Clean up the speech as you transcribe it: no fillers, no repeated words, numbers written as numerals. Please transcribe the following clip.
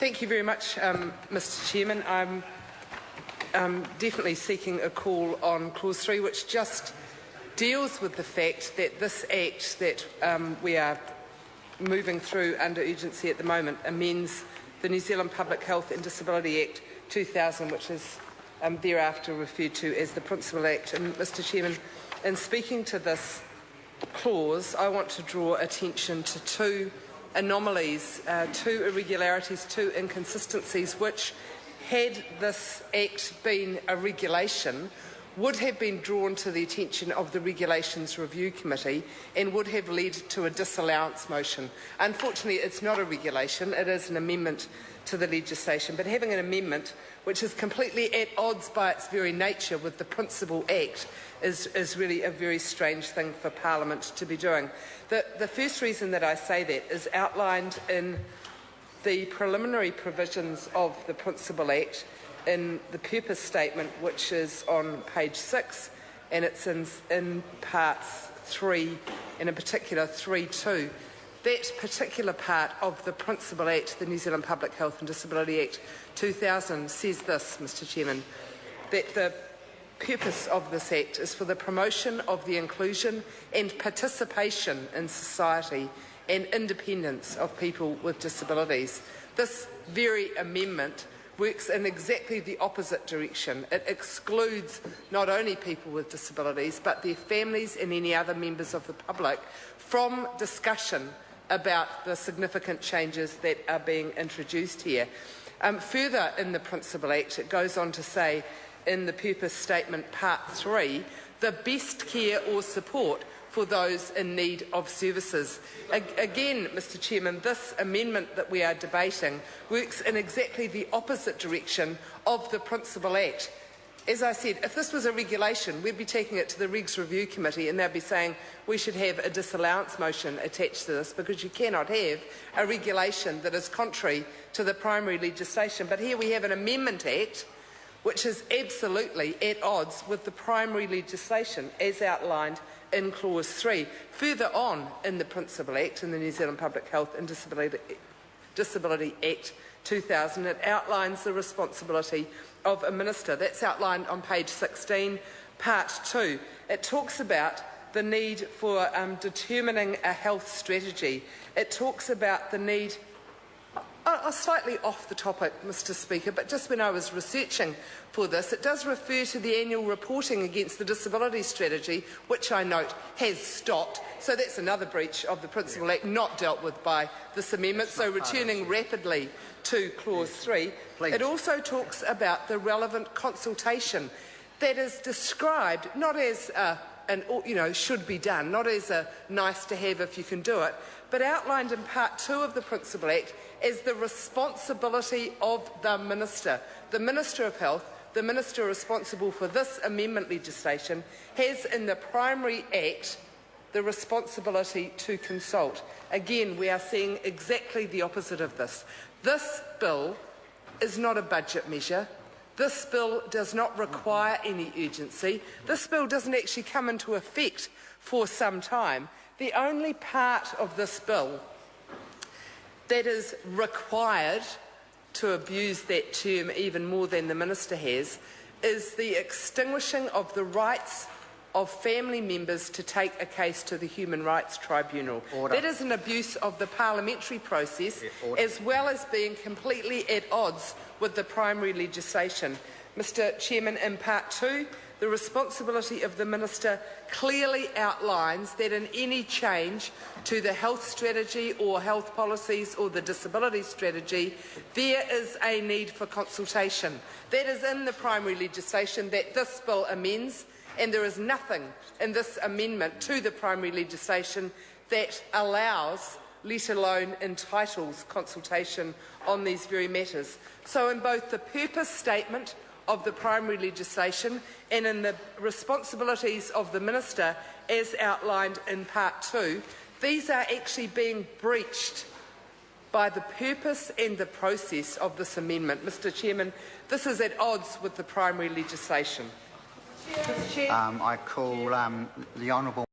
Thank you very much, Mr Chairman. I'm definitely seeking a call on Clause 3, which just deals with the fact that this Act that we are moving through under urgency at the moment amends the New Zealand Public Health and Disability Act 2000, which is thereafter referred to as the Principal Act. And, Mr Chairman, in speaking to this clause, I want to draw attention to two anomalies, two irregularities, two inconsistencies which, had this Act been a regulation, would have been drawn to the attention of the Regulations Review Committee and would have led to a disallowance motion. Unfortunately, it's not a regulation, it is an amendment to the legislation, but having an amendment which is completely at odds by its very nature with the Principal Act is really a very strange thing for Parliament to be doing. The first reason that I say that is outlined in the preliminary provisions of the Principal Act in the purpose statement, which is on page 6, and it's in parts 3, and in particular 3.2. That particular part of the Principal Act, the New Zealand Public Health and Disability Act 2000, says this, Mr Chairman, that the purpose of this Act is for the promotion of the inclusion and participation in society and independence of people with disabilities. This very amendment works in exactly the opposite direction. It excludes not only people with disabilities but their families and any other members of the public from discussion about the significant changes that are being introduced here. Further in the Principal Act, it goes on to say in the purpose statement part 3, the best care or support for those in need of services. Again, Mr Chairman, this amendment that we are debating works in exactly the opposite direction of the Principal Act. As I said, if this was a regulation, we'd be taking it to the Regs Review Committee and they'd be saying we should have a disallowance motion attached to this because you cannot have a regulation that is contrary to the primary legislation. But here we have an Amendment Act which is absolutely at odds with the primary legislation as outlined in Clause 3. Further on in the Principal Act, in the New Zealand Public Health and Disability Act 2000, it outlines the responsibility of a minister. That's outlined on page 16, part 2. It talks about the need for determining a health strategy. It talks about the need... slightly off the topic, Mr Speaker, but just when I was researching for this, it does refer to the annual reporting against the disability strategy, which I note has stopped. So that's another breach of the Principal Act not dealt with by this amendment. So returning rapidly to Clause 3, it also talks about the relevant consultation that is described not as should be done, not as a nice to have if you can do it, but outlined in Part 2 of the Principal Act as the responsibility of the Minister. The Minister of Health, the Minister responsible for this amendment legislation, has in the primary Act the responsibility to consult. Again, we are seeing exactly the opposite of this. This bill is not a budget measure. This bill does not require any urgency. This bill doesn't actually come into effect for some time. The only part of this bill that is required, to abuse that term even more than the Minister has, is the extinguishing of the rights of family members to take a case to the Human Rights Tribunal. That is an abuse of the parliamentary process, as well as being completely at odds with the primary legislation. Mr Chairman, in Part 2, the responsibility of the Minister clearly outlines that in any change to the health strategy or health policies or the disability strategy, there is a need for consultation. That is in the primary legislation that this bill amends, and there is nothing in this amendment to the primary legislation that allows, let alone entitles, consultation on these very matters. So in both the purpose statement of the primary legislation and in the responsibilities of the Minister as outlined in Part 2, these are actually being breached by the purpose and the process of this amendment. Mr Chairman, this is at odds with the primary legislation. I call the Honourable